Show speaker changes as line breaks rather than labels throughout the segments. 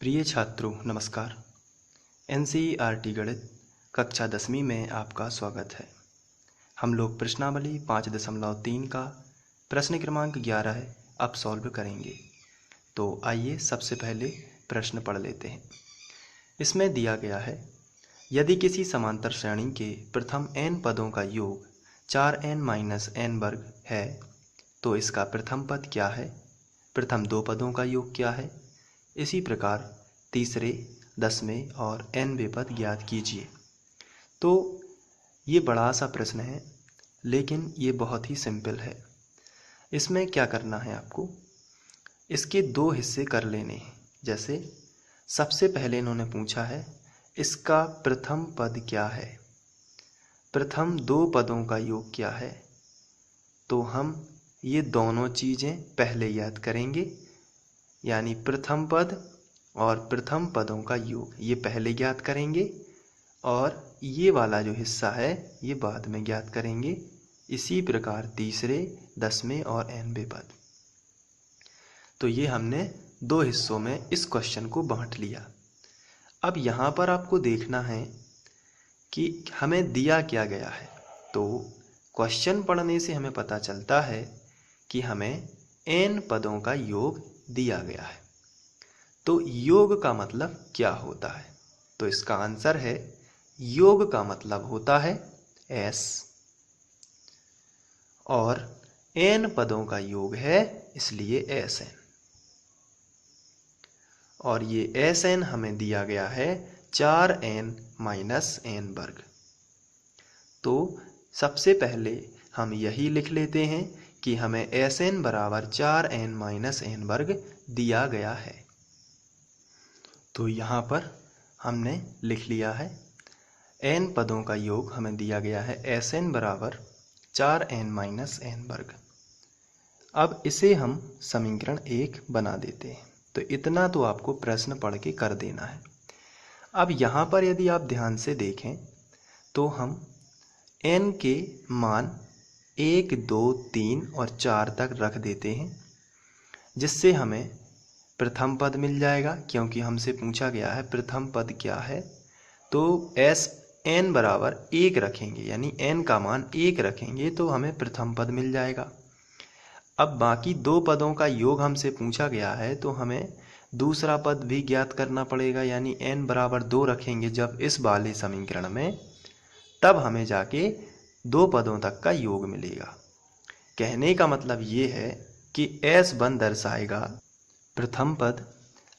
प्रिय छात्रों नमस्कार। एनसीईआरटी गणित कक्षा 10वीं में आपका स्वागत है। हम लोग प्रश्नावली 5.3 का प्रश्न क्रमांक 11 अब सॉल्व करेंगे। तो आइए सबसे पहले प्रश्न पढ़ लेते हैं। इसमें दिया गया है, यदि किसी समांतर श्रेणी के प्रथम n पदों का योग 4n - n वर्ग है तो इसका प्रथम पद क्या है, प्रथम दो पदों का योग क्या है। इसी प्रकार तीसरे, 10वें और 9वें पद ज्ञात कीजिए। तो ये बड़ा सा प्रश्न है, लेकिन ये बहुत ही सिंपल है। इसमें क्या करना है आपको, इसके दो हिस्से कर लेने हैं। जैसे सबसे पहले इन्होंने पूछा है इसका प्रथम पद क्या है, प्रथम दो पदों का योग क्या है। तो हम ये दोनों चीज़ें पहले याद करेंगे, यानी प्रथम पद और प्रथम पदों का योग ये पहले ज्ञात करेंगे और ये वाला जो हिस्सा है ये बाद में ज्ञात करेंगे। इसी प्रकार तीसरे, 10वें और 9वें पद। तो ये हमने दो हिस्सों में इस क्वेश्चन को बांट लिया। अब यहाँ पर आपको देखना है कि हमें दिया क्या गया है। तो क्वेश्चन पढ़ने से हमें पता चलता है कि हमें n पदों का योग दिया गया है। तो योग का मतलब क्या होता है, तो इसका आंसर है योग का मतलब होता है s, और n पदों का योग है इसलिए Sn, और ये Sn हमें दिया गया है 4n - n वर्ग। तो सबसे पहले हम यही लिख लेते हैं कि हमें Sn बराबर 4n - n वर्ग दिया गया है। तो यहाँ पर हमने लिख लिया है n पदों का योग हमें दिया गया है Sn बराबर 4n - n वर्ग। अब इसे हम समीकरण 1 बना देते हैं। तो इतना तो आपको प्रश्न पढ़ के कर देना है। अब यहाँ पर यदि आप ध्यान से देखें तो हम n के मान 1, 2, 3 और 4 तक रख देते हैं, जिससे हमें प्रथम पद मिल जाएगा। क्योंकि हमसे पूछा गया है प्रथम पद क्या है, तो Sn बराबर 1 रखेंगे, यानी n का मान 1 रखेंगे तो हमें प्रथम पद मिल जाएगा। अब बाकी दो पदों का योग हमसे पूछा गया है तो हमें दूसरा पद भी ज्ञात करना पड़ेगा, यानी n बराबर 2 रखेंगे जब इस वाले समीकरण में, तब हमें जाके दो पदों तक का योग मिलेगा। कहने का मतलब ये है कि S1 दर्शाएगा प्रथम पद,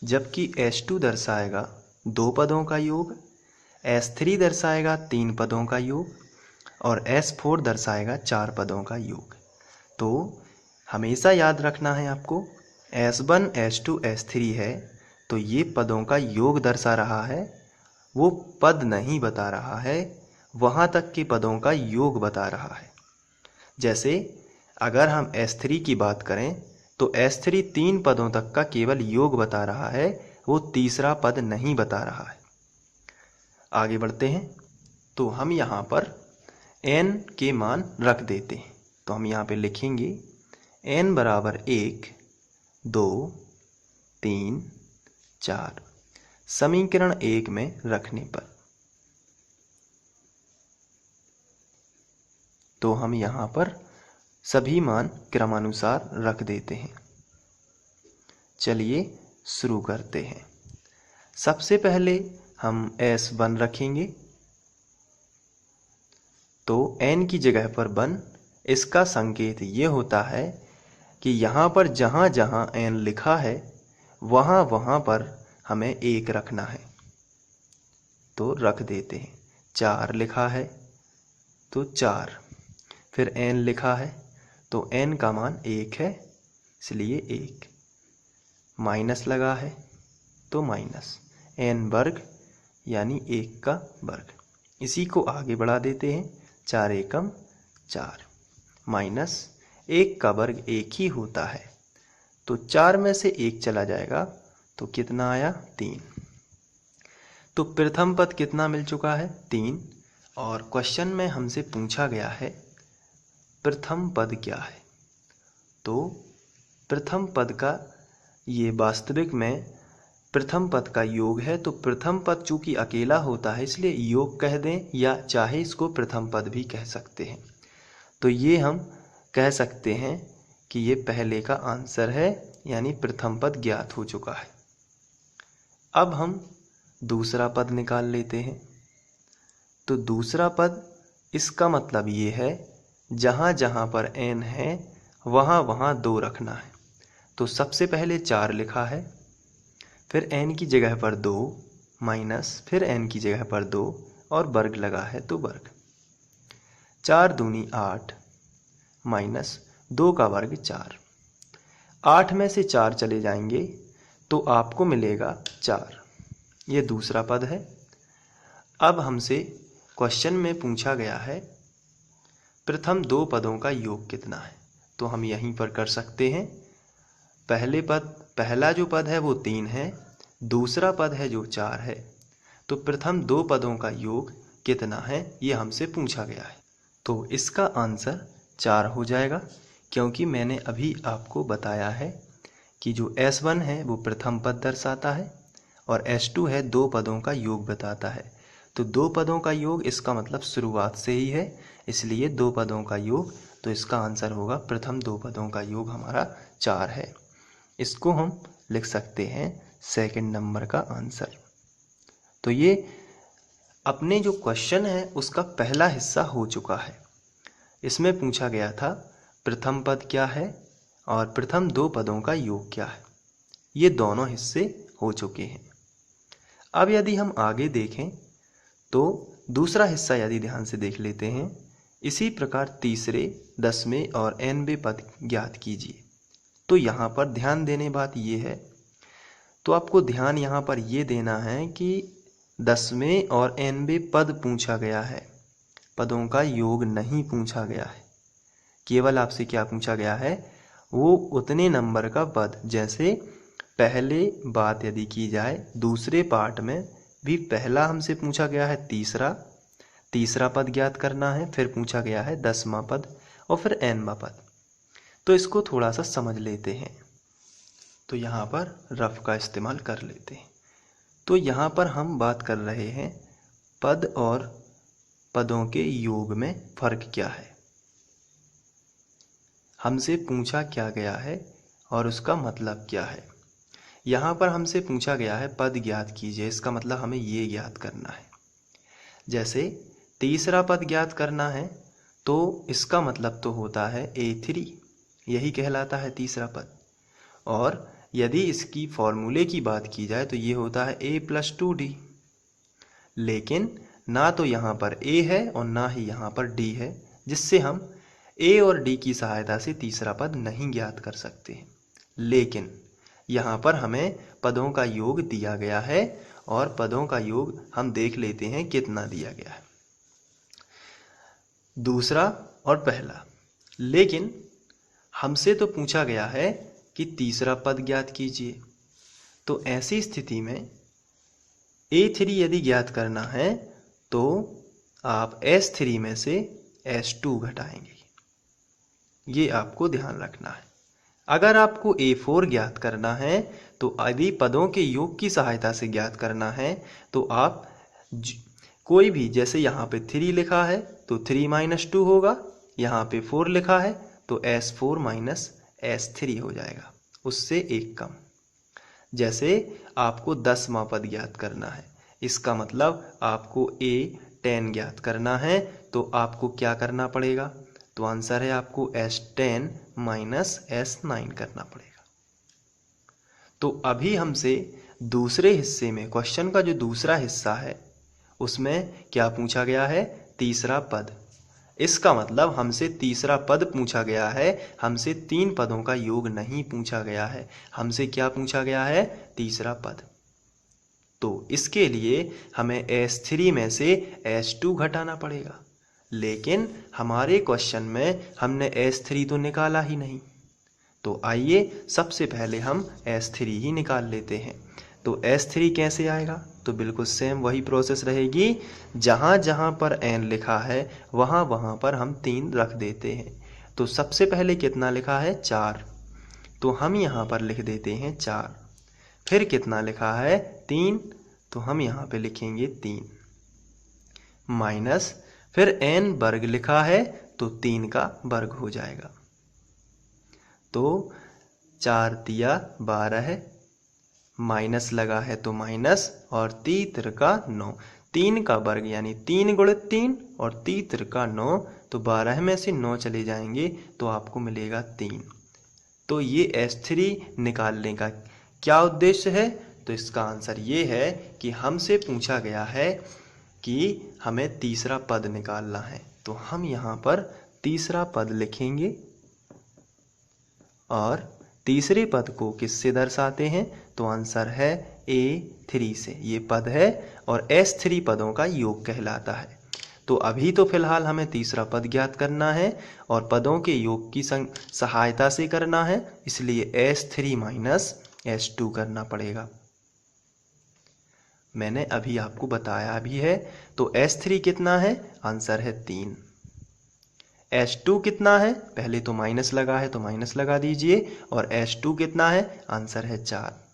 जबकि S2 दर्शाएगा दो पदों का योग, S3 दर्शाएगा 3 पदों का योग और S4 दर्शाएगा 4 पदों का योग। तो हमेशा याद रखना है आपको, S1, S2, S3 है तो ये पदों का योग दर्शा रहा है, वो पद नहीं बता रहा है, वहाँ तक के पदों का योग बता रहा है। जैसे अगर हम S3 की बात करें तो S3 3 पदों तक का केवल योग बता रहा है, वो तीसरा पद नहीं बता रहा है। आगे बढ़ते हैं। तो हम यहाँ पर n के मान रख देते हैं। तो हम यहाँ पे लिखेंगे n बराबर 1, 2, 3, 4 समीकरण 1 में रखने पर। तो हम यहाँ पर सभी मान क्रमानुसार रख देते हैं। चलिए शुरू करते हैं। सबसे पहले हम S1 रखेंगे, तो n की जगह पर 1। इसका संकेत ये होता है कि यहाँ पर जहाँ जहाँ n लिखा है वहाँ वहाँ पर हमें 1 रखना है, तो रख देते हैं। 4 लिखा है तो 4, फिर n लिखा है तो n का मान 1 है इसलिए 1, माइनस लगा है तो माइनस n वर्ग यानी 1 का वर्ग। इसी को आगे बढ़ा देते हैं, 4 एकम 4, माइनस 1 का वर्ग 1 ही होता है, तो 4 में से 1 चला जाएगा तो कितना आया 3। तो प्रथम पद कितना मिल चुका है 3, और क्वेश्चन में हमसे पूछा गया है प्रथम पद क्या है। तो प्रथम पद का ये वास्तविक में प्रथम पद का योग है, तो प्रथम पद चूंकि अकेला होता है इसलिए योग कह दें, या चाहे इसको प्रथम पद भी कह सकते हैं। तो ये हम कह सकते हैं कि ये पहले का आंसर है, यानी प्रथम पद ज्ञात हो चुका है। अब हम दूसरा पद निकाल लेते हैं। तो दूसरा पद, इसका मतलब ये है जहाँ जहाँ पर n है वहाँ वहाँ 2 रखना है। तो सबसे पहले 4 लिखा है, फिर n की जगह पर 2 माइनस फिर n की जगह पर 2 और वर्ग लगा है तो वर्ग। 4 दूनी 8 माइनस 2 का वर्ग 4। 8 में से 4 चले जाएंगे तो आपको मिलेगा 4। ये दूसरा पद है। अब हमसे क्वेश्चन में पूछा गया है प्रथम 2 पदों का योग कितना है, तो हम यहीं पर कर सकते हैं। पहला जो पद है वो 3 है, दूसरा पद है जो 4 है। तो प्रथम 2 पदों का योग कितना है ये हमसे पूछा गया है। तो इसका आंसर 4 हो जाएगा, क्योंकि मैंने अभी आपको बताया है कि जो S1 है वो प्रथम पद दर्शाता है और S2 है 2 पदों का योग बताता है। तो 2 पदों का योग इसका मतलब शुरुआत से ही है, इसलिए 2 पदों का योग, तो इसका आंसर होगा प्रथम 2 पदों का योग हमारा 4 है। इसको हम लिख सकते हैं सेकंड नंबर का आंसर। तो ये अपने जो क्वेश्चन है उसका पहला हिस्सा हो चुका है। इसमें पूछा गया था प्रथम पद क्या है और प्रथम 2 पदों का योग क्या है। ये दोनों हिस्से हो चुके हैं। अब यदि हम आगे देखें तो दूसरा हिस्सा यदि ध्यान से देख लेते हैं, इसी प्रकार तीसरे, 10वें और 9वें पद ज्ञात कीजिए। तो यहाँ पर ध्यान देने बात ये है, तो आपको ध्यान यहाँ पर ये देना है कि 10वें और 9वें पद पूछा गया है, पदों का योग नहीं पूछा गया है। केवल आपसे क्या पूछा गया है, वो उतने नंबर का पद। जैसे पहले बात यदि की जाए, दूसरे पार्ट में भी पहला हमसे पूछा गया है तीसरा पद ज्ञात करना है, फिर पूछा गया है 10वां पद और फिर 9वां पद। तो इसको थोड़ा सा समझ लेते हैं। तो यहाँ पर रफ का इस्तेमाल कर लेते हैं। तो यहाँ पर हम बात कर रहे हैं पद और पदों के योग में फर्क क्या है। हमसे पूछा क्या गया है और उसका मतलब क्या है। यहाँ पर हमसे पूछा गया है पद ज्ञात कीजिए, इसका मतलब हमें ये ज्ञात करना है। जैसे तीसरा पद ज्ञात करना है तो इसका मतलब तो होता है A3, यही कहलाता है तीसरा पद। और यदि इसकी फॉर्मूले की बात की जाए तो ये होता है A+2D। लेकिन ना तो यहाँ पर A है और ना ही यहाँ पर D है, जिससे हम A और D की सहायता से तीसरा पद नहीं ज्ञात कर सकते। लेकिन यहाँ पर हमें पदों का योग दिया गया है और पदों का योग हम देख लेते हैं कितना दिया गया है, दूसरा और पहला। लेकिन हमसे तो पूछा गया है कि तीसरा पद ज्ञात कीजिए। तो ऐसी स्थिति में A3 यदि ज्ञात करना है तो आप S3 में से S2 घटाएंगे, ये आपको ध्यान रखना है। अगर आपको A4 ज्ञात करना है तो यदि पदों के योग की सहायता से ज्ञात करना है तो आप कोई भी, जैसे यहाँ पे 3 लिखा है तो 3 - 2 होगा, यहाँ पे 4 लिखा है तो S4 - S3 हो जाएगा, उससे एक कम। जैसे आपको 10वां पद ज्ञात करना है, इसका मतलब आपको A10 ज्ञात करना है तो आपको क्या करना पड़ेगा, तो आंसर है आपको S10 - S9 करना पड़ेगा। तो अभी हमसे दूसरे हिस्से में, क्वेश्चन का जो दूसरा हिस्सा है उसमें क्या पूछा गया है, तीसरा पद। इसका मतलब हमसे तीसरा पद पूछा गया है, हमसे 3 पदों का योग नहीं पूछा गया है। हमसे क्या पूछा गया है, तीसरा पद। तो इसके लिए हमें S3 में से S2 घटाना पड़ेगा। लेकिन हमारे क्वेश्चन में हमने S3 तो निकाला ही नहीं, तो आइए सबसे पहले हम S3 ही निकाल लेते हैं। तो S3 कैसे आएगा, तो बिल्कुल सेम वही प्रोसेस रहेगी, जहाँ जहाँ पर n लिखा है वहाँ वहाँ पर हम 3 रख देते हैं। तो सबसे पहले कितना लिखा है, 4, तो हम यहाँ पर लिख देते हैं 4। फिर कितना लिखा है 3, तो हम यहाँ पे लिखेंगे 3 माइनस फिर n वर्ग लिखा है तो 3 का वर्ग हो जाएगा। तो 4 तिया 12 माइनस लगा है तो माइनस और 3 का 9, 3 का वर्ग यानी 3 गुणित 3 और 3 का 9, तो 12 में से 9 चले जाएंगे तो आपको मिलेगा 3। तो ये S3 निकालने का क्या उद्देश्य है? तो इसका आंसर ये है कि हमसे पूछा गया है कि हमें तीसरा पद निकालना है, तो हम यहाँ पर तीसरा पद लिखेंगे और तीसरे पद को किससे दर्शाते हैं? तो आंसर है A3 से, ये पद है और S3 पदों का योग कहलाता है। तो अभी तो फिलहाल हमें तीसरा पद ज्ञात करना है और पदों के योग की सहायता से करना है, इसलिए S3 माइनस S2 करना पड़ेगा। मैंने अभी आपको बताया भी है। तो S3 कितना है? आंसर है 3। S2 कितना है? पहले तो माइनस लगा है तो माइनस लगा दीजिए, और S2 कितना है? आंसर है 4।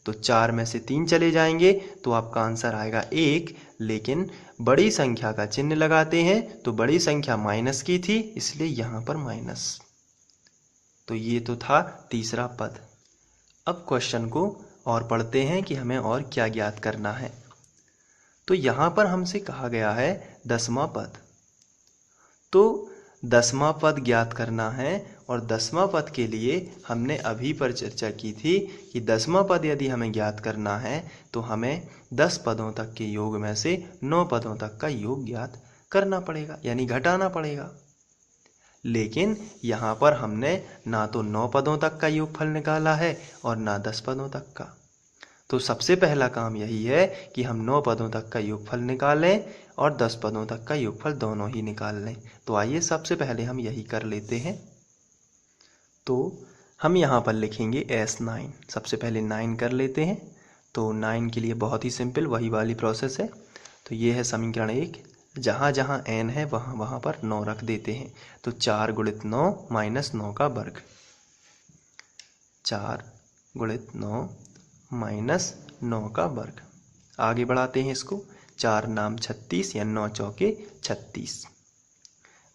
तो 4 में से 3 चले जाएंगे तो आपका आंसर आएगा 1, लेकिन बड़ी संख्या का चिन्ह लगाते हैं तो बड़ी संख्या माइनस की थी, इसलिए यहाँ पर माइनस। तो ये तो था तीसरा पद। अब क्वेश्चन को और पढ़ते हैं कि हमें और क्या ज्ञात करना है। तो यहाँ पर हमसे कहा गया है 10वां पद। तो 10वां पद ज्ञात करना है और 10वां पद के लिए हमने अभी पर चर्चा की थी कि 10वां पद यदि हमें ज्ञात करना है तो हमें 10 पदों तक के योग में से 9 पदों तक का योग ज्ञात करना पड़ेगा, यानी घटाना पड़ेगा। लेकिन यहाँ पर हमने ना तो 9 पदों तक का योगफल निकाला है और ना 10 पदों तक का। तो सबसे पहला काम यही है कि हम 9 पदों तक का योगफल निकालें और 10 पदों तक का योगफल दोनों ही निकाल लें। तो आइए सबसे पहले हम यही कर लेते हैं। तो हम यहाँ पर लिखेंगे S9। सबसे पहले 9 कर लेते हैं। तो 9 के लिए बहुत ही सिंपल वही वाली प्रोसेस है। तो ये है समीकरण 1। जहाँ जहाँ n है वहाँ वहाँ पर 9 रख देते हैं। तो 4 गुणित 9 माइनस 9 का वर्ग, 4 गुणित 9 माइनस 9 का वर्ग। आगे बढ़ाते हैं इसको, 4 नाम 36 या 9 चौके 36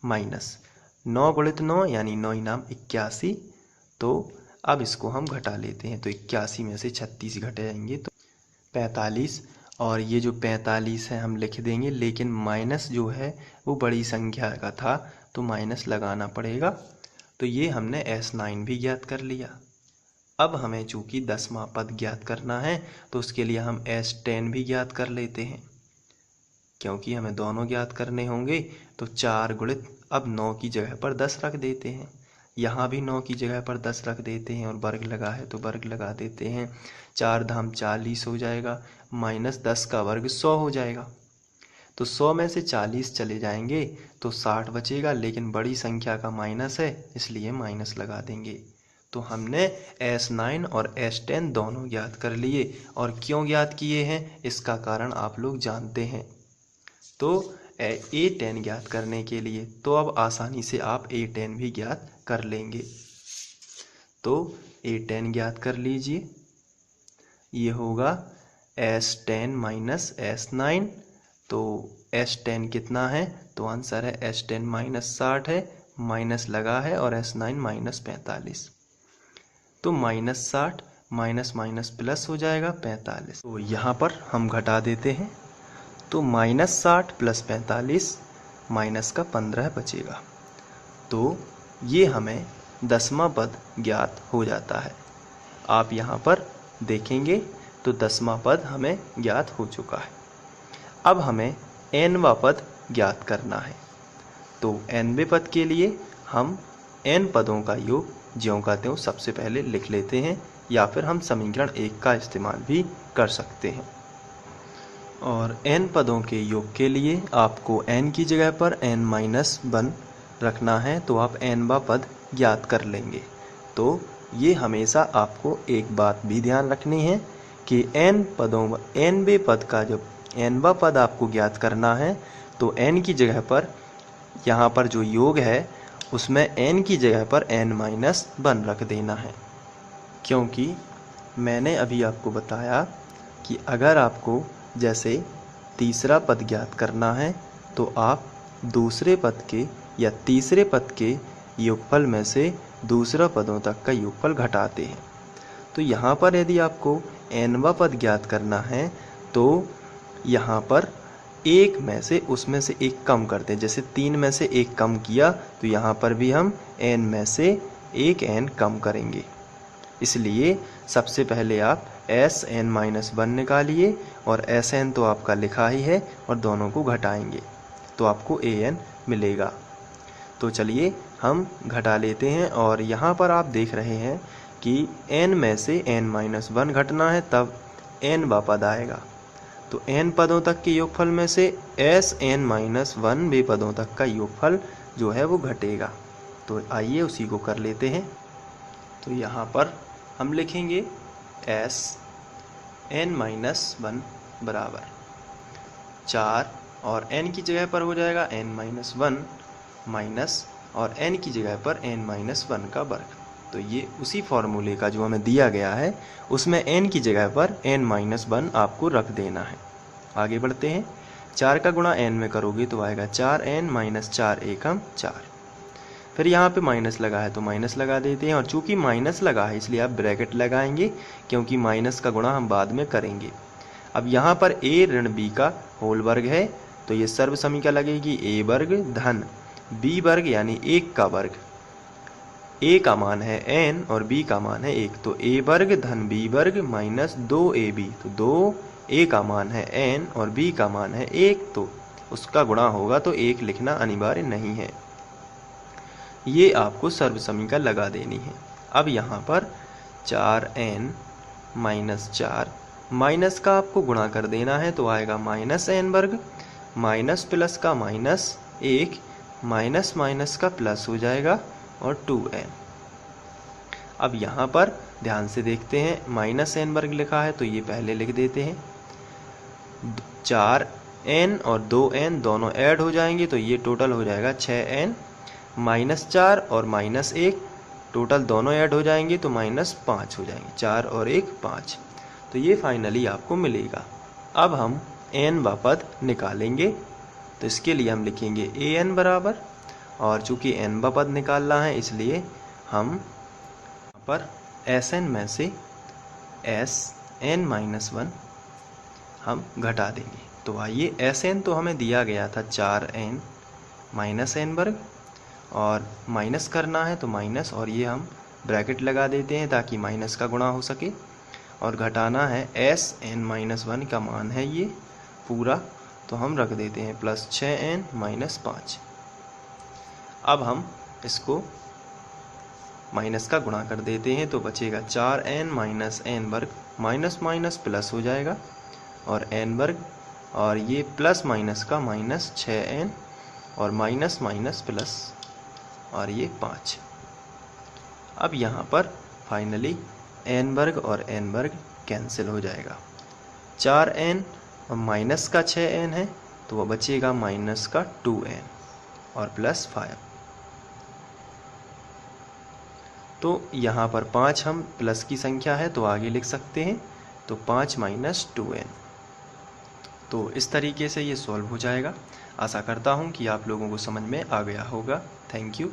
माइनस 9 गुणित 9 यानी 9 नाम 81। तो अब इसको हम घटा लेते हैं। तो 81 में से 36 घट जाएंगे तो 45, और ये जो 45 है हम लिख देंगे, लेकिन माइनस जो है वो बड़ी संख्या का था तो माइनस लगाना पड़ेगा। तो ये हमने S9 भी ज्ञात कर लिया। अब हमें चूँकि 10वां पद ज्ञात करना है तो उसके लिए हम S10 भी ज्ञात कर लेते हैं, क्योंकि हमें दोनों ज्ञात करने होंगे। तो 4 गुणित, अब 9 की जगह पर 10 रख देते हैं, यहाँ भी 9 की जगह पर 10 रख देते हैं और वर्ग लगा है तो वर्ग लगा देते हैं। 4 धाम 40 हो जाएगा, माइनस 10 का वर्ग 100 हो जाएगा। तो 100 में से 40 चले जाएंगे तो 60 बचेगा, लेकिन बड़ी संख्या का माइनस है इसलिए माइनस लगा देंगे। तो हमने S9 और S10 दोनों ज्ञात कर लिए, और क्यों ज्ञात किए हैं इसका कारण आप लोग जानते हैं। तो A10 ज्ञात करने के लिए तो अब आसानी से आप A10 भी ज्ञात कर लेंगे। तो A10 ज्ञात कर लीजिए, ये होगा S10 माइनस S9। तो S10 कितना है? तो आंसर है S10 माइनस 60 है, माइनस लगा है, और S9 माइनस 45। तो माइनस 60 माइनस माइनस प्लस हो जाएगा 45। तो यहाँ पर हम घटा देते हैं। तो माइनस 60 प्लस 45 माइनस का 15 बचेगा। तो ये हमें 10वां पद ज्ञात हो जाता है। आप यहाँ पर देखेंगे तो 10वां पद हमें ज्ञात हो चुका है। अब हमें nवां पद ज्ञात करना है। तो nवें पद के लिए हम n पदों का योग ज्यों का त्यों सबसे पहले लिख लेते हैं, या फिर हम समीकरण 1 का इस्तेमाल भी कर सकते हैं। और n पदों के योग के लिए आपको n की जगह पर n-1 रखना है, तो आप nवां पद ज्ञात कर लेंगे। तो ये हमेशा आपको एक बात भी ध्यान रखनी है कि nवें पद का जब nवां पद आपको ज्ञात करना है तो n की जगह पर, यहाँ पर जो योग है उसमें n की जगह पर n-1 रख देना है, क्योंकि मैंने अभी आपको बताया कि अगर आपको जैसे तीसरा पद ज्ञात करना है तो आप दूसरे पद के या तीसरे पद के योगफल में से दूसरा पदों तक का योगफल घटाते हैं। तो यहाँ पर यदि आपको nवां पद ज्ञात करना है तो यहाँ पर एक में से उसमें से एक कम करते हैं। जैसे 3 में से एक कम किया तो यहाँ पर भी हम n में से एक n कम करेंगे। इसलिए सबसे पहले आप Sn-1 निकालिए और Sn तो आपका लिखा ही है और दोनों को घटाएंगे तो आपको An मिलेगा। तो चलिए हम घटा लेते हैं और यहाँ पर आप देख रहे हैं कि n में से n-1 घटना है तब nवां पद आएगा। तो n पदों तक के योगफल में से Sn-1 वे पदों तक का योगफल जो है वो घटेगा। तो आइए उसी को कर लेते हैं। तो यहाँ पर हम लिखेंगे Sn-1 बराबर 4 और n की जगह पर हो जाएगा n-1 माइनस और n की जगह पर n-1 का वर्ग। तो ये उसी फॉर्मूले का जो हमें दिया गया है उसमें n की जगह पर n-1 आपको रख देना है। आगे बढ़ते हैं। 4 का गुणा n में करोगे तो आएगा 4n माइनस 4 एकम 4। फिर यहाँ पे माइनस लगा है तो माइनस लगा देते हैं और चूंकि माइनस लगा है इसलिए आप ब्रैकेट लगाएंगे क्योंकि माइनस का गुणा हम बाद में करेंगे। अब यहाँ पर a ऋण b का होल वर्ग है तो ये सर्व समीकरण लगेगी a वर्ग धन b वर्ग यानी 1 का वर्ग। a का मान है n और b का मान है 1 तो a वर्ग धन b वर्ग माइनस 2ab। तो 2a का मान है n और b का मान है 1 तो उसका गुणा होगा तो 1 लिखना अनिवार्य नहीं है। ये आपको सर्व समीकरण लगा देनी है। अब यहाँ पर 4n माइनस 4 माइनस का आपको गुणा कर देना है तो आएगा माइनस n वर्ग माइनस प्लस का माइनस 1 माइनस माइनस का प्लस हो जाएगा और 2n। अब यहाँ पर ध्यान से देखते हैं माइनस n वर्ग लिखा है तो ये पहले लिख देते हैं। 4n और 2n दोनों ऐड हो जाएंगे तो ये टोटल हो जाएगा 6n माइनस 4 और माइनस 1 टोटल दोनों ऐड हो जाएंगे तो माइनस 5 हो जाएंगे। 4 और 1 5 तो ये फाइनली आपको मिलेगा। अब हम nवां पद निकालेंगे तो इसके लिए हम लिखेंगे an बराबर और चूंकि nवां पद निकालना है इसलिए हम यहाँ पर Sn में से Sn-1 हम घटा देंगे। तो आइए Sn तो हमें दिया गया था 4n माइनस n वर्ग और माइनस करना है तो माइनस और ये हम ब्रैकेट लगा देते हैं ताकि माइनस का गुणा हो सके और घटाना है Sn-1 का मान है ये पूरा तो हम रख देते हैं प्लस 6n माइनस 5। अब हम इसको माइनस का गुणा कर देते हैं तो बचेगा 4n माइनस n वर्ग माइनस माइनस प्लस हो जाएगा और n वर्ग और ये प्लस माइनस का माइनस 6n और माइनस माइनस प्लस और ये 5। अब यहाँ पर फाइनली n वर्ग और n वर्ग कैंसिल हो जाएगा। 4n और माइनस का 6n है तो वह बचेगा माइनस का 2n और प्लस 5। तो यहाँ पर 5 हम प्लस की संख्या है तो आगे लिख सकते हैं तो 5 माइनस 2n। तो इस तरीके से ये सॉल्व हो जाएगा। आशा करता हूँ कि आप लोगों को समझ में आ गया होगा। Thank you.